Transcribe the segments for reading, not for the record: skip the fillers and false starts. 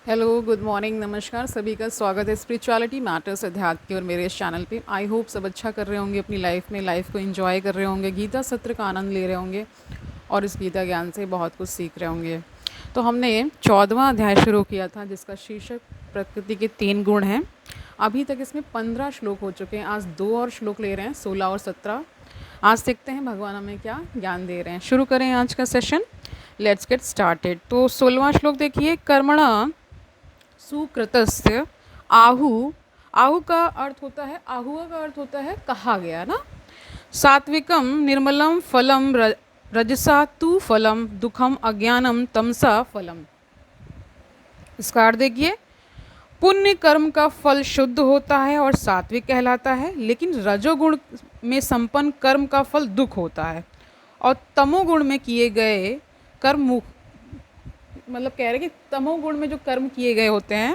Hello, good morning, नमस्कार सभी का स्वागत है स्पिरिचुअलिटी मैटर्स अध्यात्म की और मेरे इस चैनल पे। आई होप सब अच्छा कर रहे होंगे अपनी लाइफ में, लाइफ को एंजॉय कर रहे होंगे, गीता सत्र का आनंद ले रहे होंगे और इस गीता ज्ञान से बहुत कुछ सीख रहे होंगे। तो हमने 14वां अध्याय शुरू किया था जिसका शीर्षक प्रकृति के 3 गुण हैं। अभी तक इसमें 15 श्लोक हो चुके हैं। आज 2 और श्लोक ले रहे हैं, 16 और 17। आज देखते हैं भगवान हमें क्या ज्ञान दे रहे हैं। शुरू करें आज का सेशन। Let's get started. तो 16वां श्लोक देखिए, कर्मणा सुकृतस्य आहु। आहु का अर्थ होता है, आहुआ का अर्थ होता है कहा गया ना। सात्विकम निर्मलम फलम रजसा तु फलम दुखम अज्ञानम तमसा फलम। इसका अर्थ देखिए, पुण्य कर्म का फल शुद्ध होता है और सात्विक कहलाता है, लेकिन रजोगुण में संपन्न कर्म का फल दुख होता है और तमोगुण में किए गए कर्म मतलब कह रहे हैं कि तमोगुण में जो कर्म किए गए होते हैं,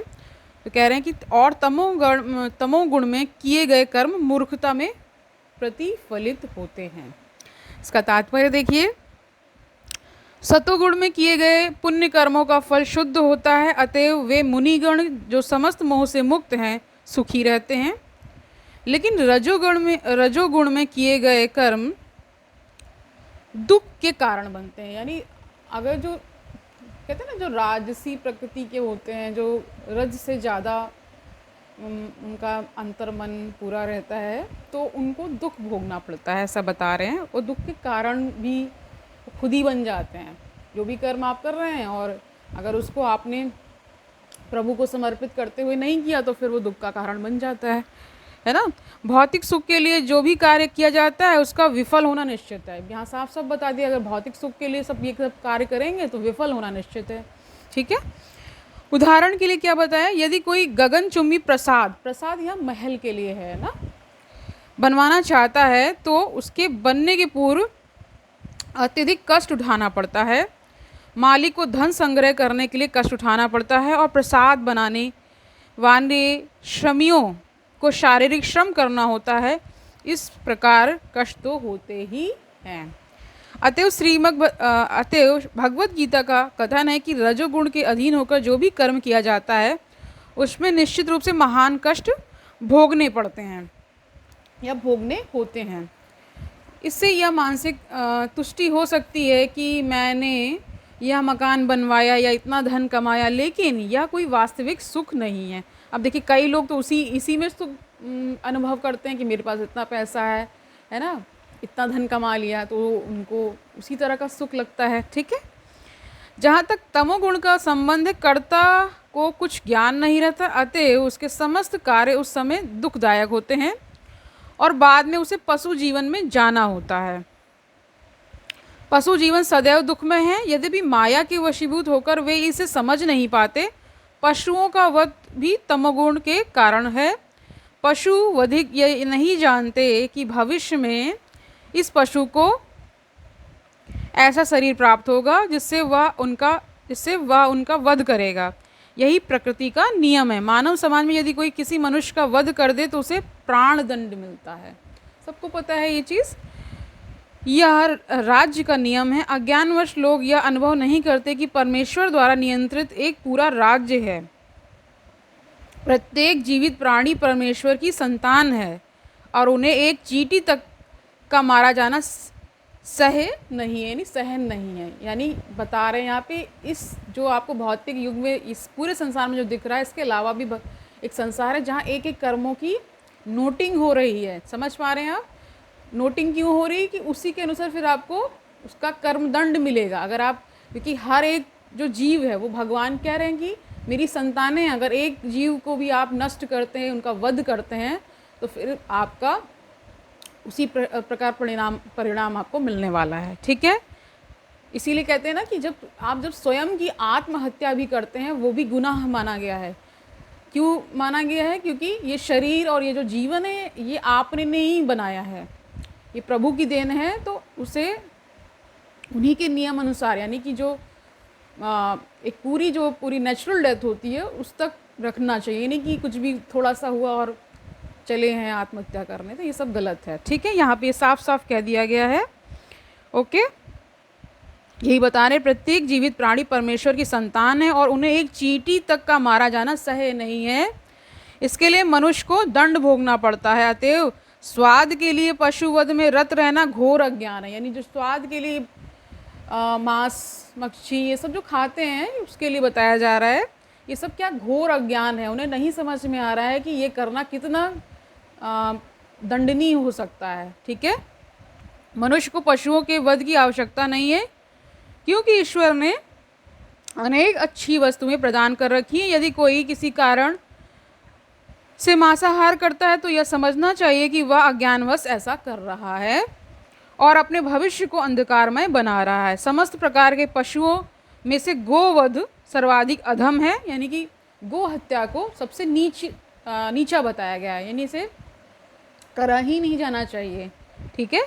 तो कह रहे हैं कि और तमोगुण में किए गए कर्म मूर्खता में प्रतिफलित होते हैं। इसका तात्पर्य देखिए, सतोगुण में किए गए पुण्य कर्मों का फल शुद्ध होता है, अतएव वे मुनिगण जो समस्त मोह से मुक्त हैं सुखी रहते हैं। लेकिन रजोगुण में किए गए कर्म दुख के कारण बनते हैं। यानी अगर जो कहते हैं ना, जो राजसी प्रकृति के होते हैं, जो रज से ज़्यादा उनका अंतर्मन पूरा रहता है, तो उनको दुख भोगना पड़ता है, ऐसा बता रहे हैं। और दुख के कारण भी खुद ही बन जाते हैं। जो भी कर्म आप कर रहे हैं और अगर उसको आपने प्रभु को समर्पित करते हुए नहीं किया तो फिर वो दुख का कारण बन जाता है ना। भौतिक सुख के लिए जो भी कार्य किया जाता है उसका विफल होना निश्चित है। यहाँ साफ साफ बता दिया, अगर भौतिक सुख के लिए सब ये सब कार्य करेंगे तो विफल होना निश्चित है। ठीक है। उदाहरण के लिए क्या बताया, यदि कोई गगनचुंबी प्रसाद यहाँ महल के लिए है ना, बनवाना चाहता है तो उसके बनने के पूर्व अत्यधिक कष्ट उठाना पड़ता है। मालिक को धन संग्रह करने के लिए कष्ट उठाना पड़ता है और प्रसाद बनाने वाले श्रमियों को शारीरिक श्रम करना होता है। इस प्रकार कष्ट तो होते ही हैं। अतएव भगवत गीता का कथन है कि रजोगुण के अधीन होकर जो भी कर्म किया जाता है उसमें निश्चित रूप से महान कष्ट भोगने पड़ते हैं या भोगने होते हैं। इससे यह मानसिक तुष्टि हो सकती है कि मैंने यह मकान बनवाया या इतना धन कमाया, लेकिन यह कोई वास्तविक सुख नहीं है। अब देखिए, कई लोग तो इसी में सुख अनुभव करते हैं कि मेरे पास इतना पैसा है ना, इतना धन कमा लिया, तो उनको उसी तरह का सुख लगता है। ठीक है। जहाँ तक तमोगुण का संबंध है, कर्ता को कुछ ज्ञान नहीं रहता, अतः उसके समस्त कार्य उस समय दुखदायक होते हैं और बाद में उसे पशु जीवन में जाना होता है। पशु जीवन सदैव दुख में है। यद्यपि माया के वशीभूत होकर वे इसे समझ नहीं पाते। पशुओं का वध भी तमोगुण के कारण है। पशु वधिक ये नहीं जानते कि भविष्य में इस पशु को ऐसा शरीर प्राप्त होगा जिससे वह उनका वध करेगा। यही प्रकृति का नियम है। मानव समाज में यदि कोई किसी मनुष्य का वध कर दे तो उसे प्राण दंड मिलता है। सबको पता है ये चीज़। यह राज्य का नियम है। अज्ञानवश लोग यह अनुभव नहीं करते कि परमेश्वर द्वारा नियंत्रित एक पूरा राज्य है। प्रत्येक जीवित प्राणी परमेश्वर की संतान है और उन्हें एक चींटी तक का मारा जाना सहन नहीं है। यानी बता रहे हैं यहाँ पे, इस जो आपको भौतिक युग में इस पूरे संसार में जो दिख रहा है, इसके अलावा भी एक संसार है जहाँ एक एक कर्मों की नोटिंग हो रही है। समझ पा रहे हैं आप? नोटिंग क्यों हो रही है कि उसी के अनुसार फिर आपको उसका कर्मदंड मिलेगा। अगर आप, क्योंकि हर एक जो जीव है वो भगवान कह रहे हैं कि मेरी संतानें हैं। अगर एक जीव को भी आप नष्ट करते हैं, उनका वध करते हैं, तो फिर आपका उसी प्रकार परिणाम आपको मिलने वाला है। ठीक है। इसीलिए कहते हैं ना कि जब स्वयं की आत्महत्या भी करते हैं वो भी गुनाह माना गया है। क्यों माना गया है? क्योंकि ये शरीर और ये जो जीवन है ये आपने नहीं बनाया है, ये प्रभु की देन है। तो उसे उन्हीं के नियम अनुसार, यानी कि जो एक पूरी नेचुरल डेथ होती है उस तक रखना चाहिए। नहीं कि कुछ भी थोड़ा सा हुआ और चले हैं आत्महत्या करने, तो ये सब गलत है। ठीक है। यहाँ पे साफ साफ कह दिया गया है। ओके। यही बता रहे प्रत्येक जीवित प्राणी परमेश्वर की संतान है और उन्हें एक चींटी तक का मारा जाना सह्य नहीं है। इसके लिए मनुष्य को दंड भोगना पड़ता है। अतएव स्वाद के लिए पशुवध में रत रहना घोर अज्ञान है। यानी जो स्वाद के लिए मांस मच्छी ये सब जो खाते हैं उसके लिए बताया जा रहा है, ये सब क्या घोर अज्ञान है। उन्हें नहीं समझ में आ रहा है कि ये करना कितना दंडनीय हो सकता है। ठीक है, मनुष्य को पशुओं के वध की आवश्यकता नहीं है, क्योंकि ईश्वर ने अनेक अच्छी वस्तुएं प्रदान कर रखी हैं। यदि कोई किसी कारण से मांसाहार करता है तो यह समझना चाहिए कि वह अज्ञानवश ऐसा कर रहा है और अपने भविष्य को अंधकारमय बना रहा है। समस्त प्रकार के पशुओं में से गोवध सर्वाधिक अधम है, यानी कि गो हत्या को सबसे नीचा बताया गया है, यानी इसे करा ही नहीं जाना चाहिए। ठीक है,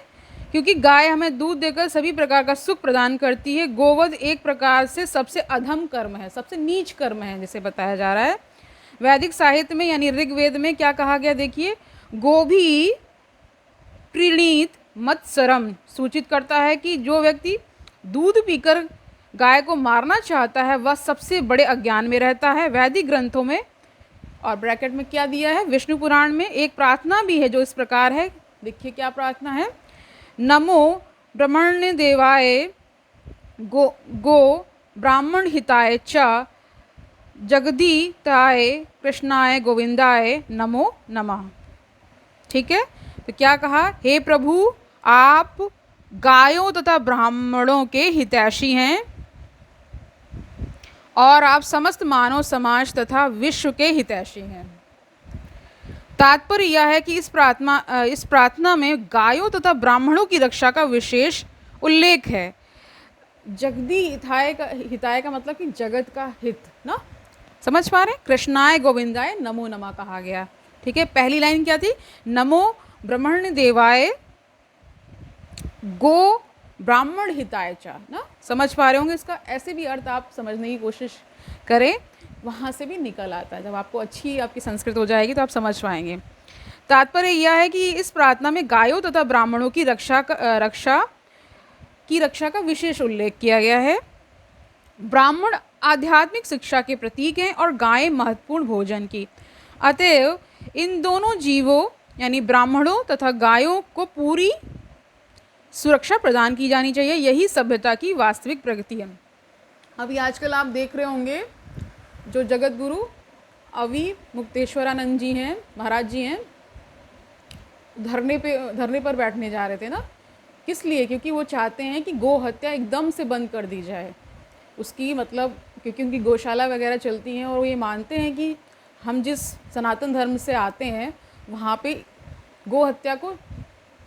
क्योंकि गाय हमें दूध देकर सभी प्रकार का सुख प्रदान करती है। गोवध एक प्रकार से सबसे अधम कर्म है, सबसे नीच कर्म है जिसे बताया जा रहा है। वैदिक साहित्य में यानी ऋग्वेद में क्या कहा गया देखिए, गोभी प्रीणीत मत्सरम सूचित करता है कि जो व्यक्ति दूध पीकर गाय को मारना चाहता है वह सबसे बड़े अज्ञान में रहता है। वैदिक ग्रंथों में और ब्रैकेट में क्या दिया है, विष्णु पुराण में एक प्रार्थना भी है जो इस प्रकार है। देखिए क्या प्रार्थना है, नमो ब्रह्मण्य देवाय गो ब्राह्मण हिताय च जगदीताय कृष्णाय गोविंदाय नमो नमः। ठीक है, तो क्या कहा, हे प्रभु आप गायों तथा ब्राह्मणों के हितैषी हैं और आप समस्त मानव समाज तथा विश्व के हितैषी हैं। तात्पर्य यह है कि इस प्रार्थना में गायों तथा ब्राह्मणों की रक्षा का विशेष उल्लेख है। जगदी हिताय का मतलब कि जगत का हित ना, समझ पा रहे हैं। कृष्णाय गोविंदाय नमो नमः कहा गया। ठीक है, पहली लाइन क्या थी, नमो ब्रह्मण्य देवाय गो ब्राह्मण हिताय च ना, समझ पा रहे होंगे इसका। ऐसे भी अर्थ आप समझने की कोशिश करें, वहाँ से भी निकल आता है। जब आपको अच्छी आपकी संस्कृत हो जाएगी तो आप समझ पाएंगे। तात्पर्य यह है कि इस प्रार्थना में गायों तथा ब्राह्मणों की रक्षा का विशेष उल्लेख किया गया है। ब्राह्मण आध्यात्मिक शिक्षा के प्रतीक हैं और गायें महत्वपूर्ण भोजन की। अतएव इन दोनों जीवों यानी ब्राह्मणों तथा गायों को पूरी सुरक्षा प्रदान की जानी चाहिए। यही सभ्यता की वास्तविक प्रगति है। अभी आजकल आप देख रहे होंगे जो जगत गुरु अभी मुक्तेश्वरानंद जी हैं, महाराज जी हैं, धरने पर बैठने जा रहे थे ना। किस लिए, क्योंकि वो चाहते हैं कि गो हत्या एकदम से बंद कर दी जाए। उसकी मतलब क्योंकि उनकी गौशाला वगैरह चलती हैं और वो ये मानते हैं कि हम जिस सनातन धर्म से आते हैं वहाँ पे गो हत्या को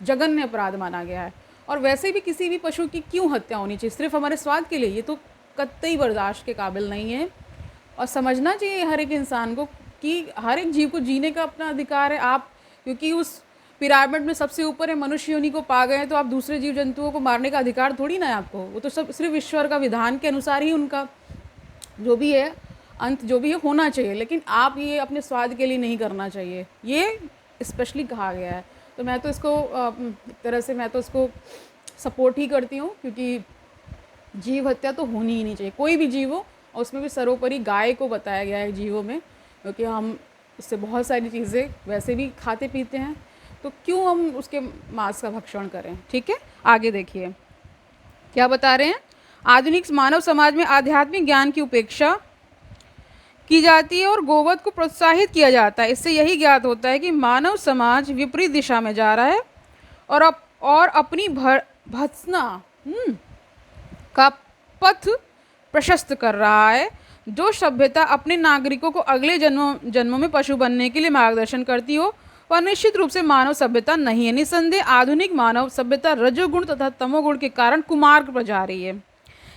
जघन्य अपराध माना गया है। और वैसे भी किसी भी पशु की क्यों हत्या होनी चाहिए, सिर्फ हमारे स्वाद के लिए, ये तो कतई बर्दाश्त के काबिल नहीं है। और समझना चाहिए हर एक इंसान को कि हर एक जीव को जीने का अपना अधिकार है। आप क्योंकि उस पिरामिड में सबसे ऊपर है, मनुष्य योनि को पा गए हैं, तो आप दूसरे जीव जंतुओं को मारने का अधिकार थोड़ी ना है आपको। वो तो सब सिर्फ ईश्वर का विधान के अनुसार ही उनका जो भी है अंत जो भी है होना चाहिए, लेकिन आप ये अपने स्वाद के लिए नहीं करना चाहिए, ये स्पेशली कहा गया है। तो मैं तो इसको एक तरह से मैं तो इसको सपोर्ट ही करती हूँ, क्योंकि जीव हत्या तो होनी ही नहीं चाहिए, कोई भी जीव हो। और उसमें भी सर्वोपरि गाय को बताया गया है जीवों में, क्योंकि हम उससे बहुत सारी चीज़ें वैसे भी खाते पीते हैं, तो क्यों हम उसके मांस का भक्षण करें। ठीक है, आगे देखिए क्या बता रहे हैं। आधुनिक मानव समाज में आध्यात्मिक ज्ञान की उपेक्षा की जाती है और गोवध को प्रोत्साहित किया जाता है। इससे यही ज्ञात होता है कि मानव समाज विपरीत दिशा में जा रहा है और अपनी भत्सना का पथ प्रशस्त कर रहा है। जो सभ्यता अपने नागरिकों को अगले जन्मों में पशु बनने के लिए मार्गदर्शन करती हो वह निश्चित रूप से मानव सभ्यता नहीं है। निसंदेह आधुनिक मानव सभ्यता रजोगुण तथा तमोगुण के कारण कुमार्ग पर जा रही है।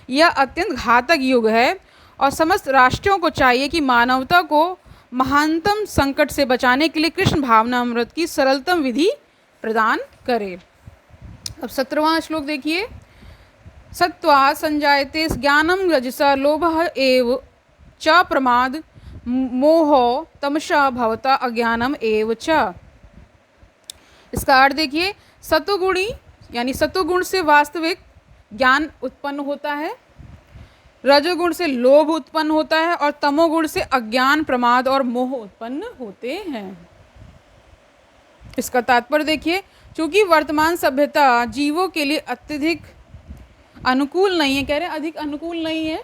यह अत्यंत घातक युग है और समस्त राष्ट्रों को चाहिए कि मानवता को महानतम संकट से बचाने के लिए कृष्ण भावना अमृत की सरलतम विधि प्रदान करे। अब 17वां श्लोक देखिए। सत्वा संजायते ज्ञानम रजसा लोभः एव च प्रमाद मोह तमसा भवता अज्ञानम एव च। इसका अर्थ देखिए, सतोगुणी यानी सतोगुण से वास्तविक ज्ञान उत्पन्न होता है, रजोगुण से लोभ उत्पन्न होता है और तमोगुण से अज्ञान, प्रमाद और मोह उत्पन्न होते हैं। इसका तात्पर्य देखिए, क्योंकि वर्तमान सभ्यता जीवों के लिए अत्यधिक अनुकूल नहीं है, कह रहे हैं अधिक अनुकूल नहीं है,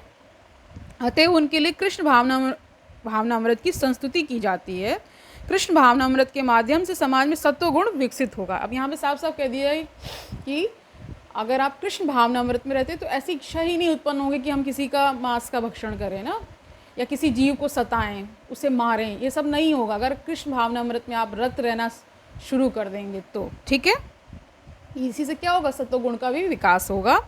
अतः उनके लिए कृष्ण भावनामृत की संस्तुति की जाती है। कृष्ण भावनामृत के माध्यम से समाज में सत्वगुण विकसित होगा। अब यहाँ पे साफ साफ कह दिया है कि अगर आप कृष्ण भावनामृत में रहते तो ऐसी इच्छा ही नहीं उत्पन्न होगी कि हम किसी का मांस का भक्षण करें ना, या किसी जीव को सताएं, उसे मारें, ये सब नहीं होगा अगर कृष्ण भावनामृत में आप रत रहना शुरू कर देंगे तो। ठीक है, इसी से क्या होगा, सत्वगुण का भी विकास होगा।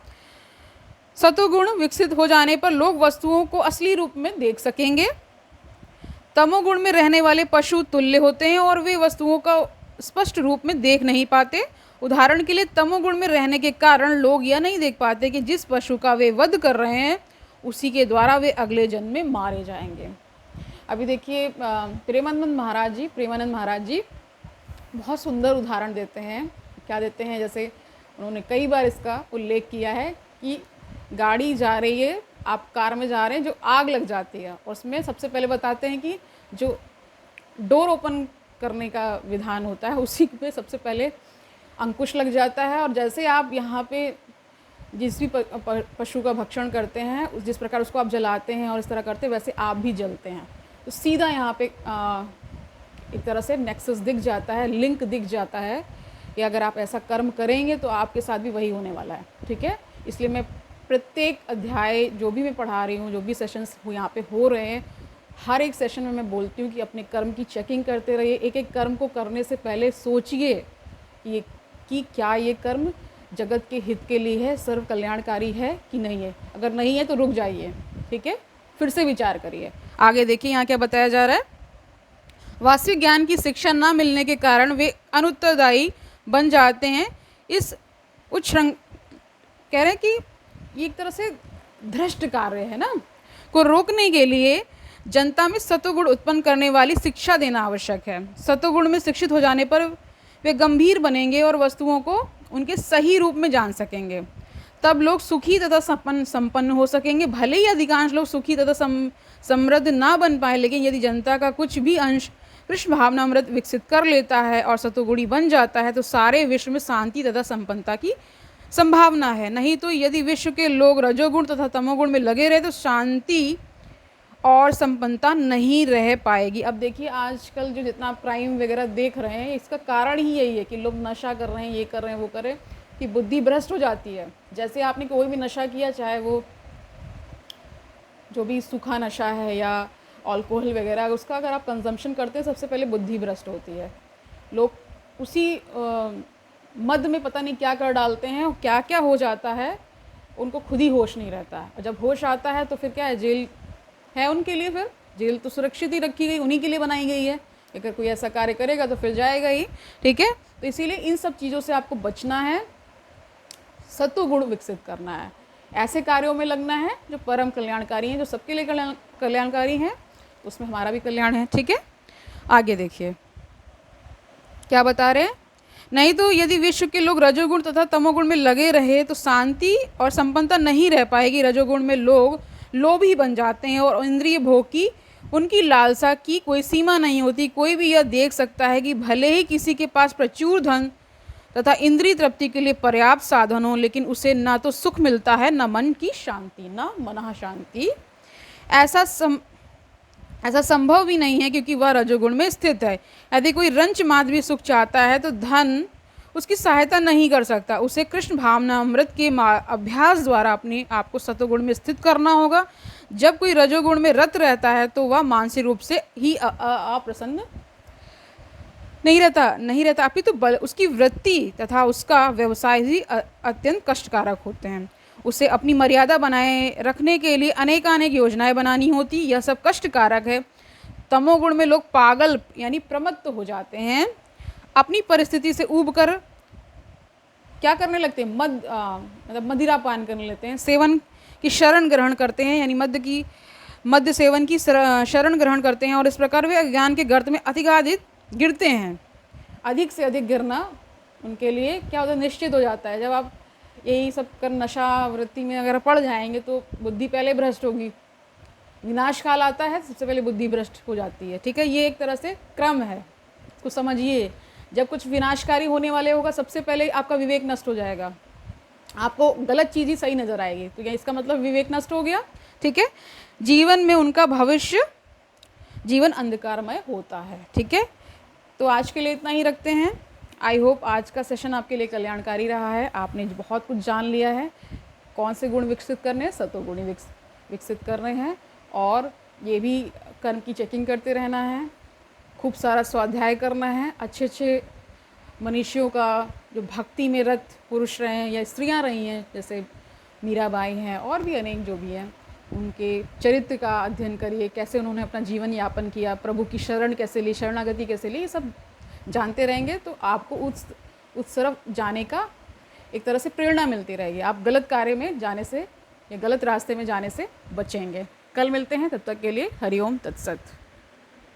सत्वगुण विकसित हो जाने पर लोग वस्तुओं को असली रूप में देख सकेंगे। तमोगुण में रहने वाले पशु तुल्य होते हैं और वे वस्तुओं का स्पष्ट रूप में देख नहीं पाते। उदाहरण के लिए तमोगुण में रहने के कारण लोग यह नहीं देख पाते कि जिस पशु का वे वध कर रहे हैं उसी के द्वारा वे अगले जन्म में मारे जाएंगे। अभी देखिए प्रेमानंद महाराज जी बहुत सुंदर उदाहरण देते हैं। क्या देते हैं, जैसे उन्होंने कई बार इसका उल्लेख किया है कि गाड़ी जा रही है, आप कार में जा रहे हैं, जो आग लग जाती है, और उसमें सबसे पहले बताते हैं कि जो डोर ओपन करने का विधान होता है उसी पे सबसे पहले अंकुश लग जाता है, और जैसे आप यहाँ पे जिस भी पशु का भक्षण करते हैं, जिस प्रकार उसको आप जलाते हैं और इस तरह करते हैं, वैसे आप भी जलते हैं। तो सीधा यहाँ पे एक तरह से नेक्सस दिख जाता है, लिंक दिख जाता है कि अगर आप ऐसा कर्म करेंगे तो आपके साथ भी वही होने वाला है। ठीक है, इसलिए मैं प्रत्येक अध्याय जो भी मैं पढ़ा रही हूँ, जो भी सेशंस यहाँ पे हो रहे हैं, हर एक सेशन में मैं बोलती हूँ कि अपने कर्म की चेकिंग करते रहिए। एक एक कर्म को करने से पहले सोचिए कि क्या ये कर्म जगत के हित के लिए है, सर्व कल्याणकारी है कि नहीं है। अगर नहीं है तो रुक जाइए, ठीक है, फिर से विचार करिए। आगे देखिए यहाँ क्या बताया जा रहा है। वास्तविक ज्ञान की शिक्षा न मिलने के कारण वे अनुत्तरदायी बन जाते हैं। इस उच्च श्रृंग कह रहे हैं कि ये एक तरह से भ्रष्ट कार्य है ना, को रोकने के लिए जनता में सत्वगुण उत्पन्न करने वाली शिक्षा देना आवश्यक है। सत्वगुण में शिक्षित हो जाने पर वे गंभीर बनेंगे और वस्तुओं को उनके सही रूप में जान सकेंगे। तब लोग सुखी तथा संपन्न हो सकेंगे। भले ही अधिकांश लोग सुखी तथा समृद्ध ना बन पाए, लेकिन यदि जनता का कुछ भी अंश कृष्ण भावनामृत विकसित कर लेता है और सत्वगुणी बन जाता है तो सारे विश्व में शांति तथा संपन्नता की संभावना है। नहीं तो यदि विश्व के लोग रजोगुण तथा तमोगुण में लगे रहे तो शांति और संपन्नता नहीं रह पाएगी। अब देखिए आजकल जो जितना क्राइम वगैरह देख रहे हैं, इसका कारण ही यही है कि लोग नशा कर रहे हैं, ये कर रहे हैं, वो कर रहे हैं, कि बुद्धि भ्रष्ट हो जाती है। जैसे आपने कोई भी नशा किया, चाहे वो जो भी सूखा नशा है या अल्कोहल वगैरह, उसका अगर आप कंजम्पशन करते हैं सबसे पहले बुद्धि भ्रष्ट होती है। लोग उसी मद में पता नहीं क्या कर डालते हैं और क्या क्या हो जाता है, उनको खुद ही होश नहीं रहता है। और जब होश आता है तो फिर क्या है, जेल है उनके लिए। फिर जेल तो सुरक्षित ही रखी गई, उन्हीं के लिए बनाई गई है। अगर कोई ऐसा कार्य करेगा तो फिर जाएगा ही। ठीक है, तो इसीलिए इन सब चीज़ों से आपको बचना है, सत्वगुण विकसित करना है, ऐसे कार्यों में लगना है जो परम कल्याणकारी हैं, जो सबके लिए कल्याणकारी हैं, उसमें हमारा भी कल्याण है। ठीक है, आगे देखिए क्या बता रहे हैं। नहीं तो यदि विश्व के लोग रजोगुण तथा तमोगुण में लगे रहे तो शांति और संपन्नता नहीं रह पाएगी। रजोगुण में लोग लोभी बन जाते हैं और इंद्रिय भोग की उनकी लालसा की कोई सीमा नहीं होती। कोई भी यह देख सकता है कि भले ही किसी के पास प्रचुर धन तथा इंद्रिय तृप्ति के लिए पर्याप्त साधन हो, लेकिन उसे ना तो सुख मिलता है, न मन की शांति, न मनः शांति। ऐसा संभव भी नहीं है क्योंकि वह रजोगुण में स्थित है। यदि कोई रंच मात्र भी सुख चाहता है तो धन उसकी सहायता नहीं कर सकता। उसे कृष्ण भावनामृत के अभ्यास द्वारा अपने आप को सत्वगुण में स्थित करना होगा। जब कोई रजोगुण में रत रहता है तो वह मानसिक रूप से ही अप्रसन्न नहीं रहता, अपितु उसकी वृत्ति तथा उसका व्यवसाय ही अत्यंत कष्टकारक होते हैं। उसे अपनी मर्यादा बनाए रखने के लिए अनेकानेक योजनाएं बनानी होती, यह सब कष्टकारक है। तमोगुण में लोग पागल यानी प्रमत्त हो जाते हैं, अपनी परिस्थिति से ऊब कर क्या करने लगते हैं, मतलब मदिरा पान करने लगते हैं, सेवन की शरण ग्रहण करते हैं, यानी मद्य सेवन की शरण ग्रहण करते हैं, और इस प्रकार वे अज्ञान के गर्त में अधिकाधिक गिरते हैं। अधिक से अधिक गिरना उनके लिए क्या होता है, निश्चित हो जाता है। जब आप यही सब कर नशा वृत्ति में अगर पड़ जाएंगे तो बुद्धि पहले भ्रष्ट होगी। विनाश काल आता है, सबसे पहले बुद्धि भ्रष्ट हो जाती है। ठीक है, ये एक तरह से क्रम है, इसको समझिए। जब कुछ विनाशकारी होने वाले होगा, सबसे पहले आपका विवेक नष्ट हो जाएगा, आपको गलत चीज़ ही सही नज़र आएगी, तो इसका मतलब विवेक नष्ट हो गया। ठीक है, जीवन में उनका भविष्य जीवन अंधकारमय होता है। ठीक है, तो आज के लिए इतना ही रखते हैं। आई होप आज का सेशन आपके लिए कल्याणकारी रहा है, आपने बहुत कुछ जान लिया है। कौन से गुण विकसित करने हैं, सतोगुणी विकसित कर रहे हैं, और ये भी कर्म की चेकिंग करते रहना है, खूब सारा स्वाध्याय करना है। अच्छे अच्छे मनुष्यों का जो भक्ति में रत पुरुष रहे हैं या स्त्रियां रही हैं, जैसे मीराबाई हैं और भी अनेक जो भी हैं, उनके चरित्र का अध्ययन करिए, कैसे उन्होंने अपना जीवन यापन किया, प्रभु की शरण कैसे ली, शरणागति कैसे ली, ये सब जानते रहेंगे तो आपको उस तरफ जाने का एक तरह से प्रेरणा मिलती रहेगी। आप गलत कार्य में जाने से या गलत रास्ते में जाने से बचेंगे। कल मिलते हैं, तब तक के लिए हरिओम तत्सत।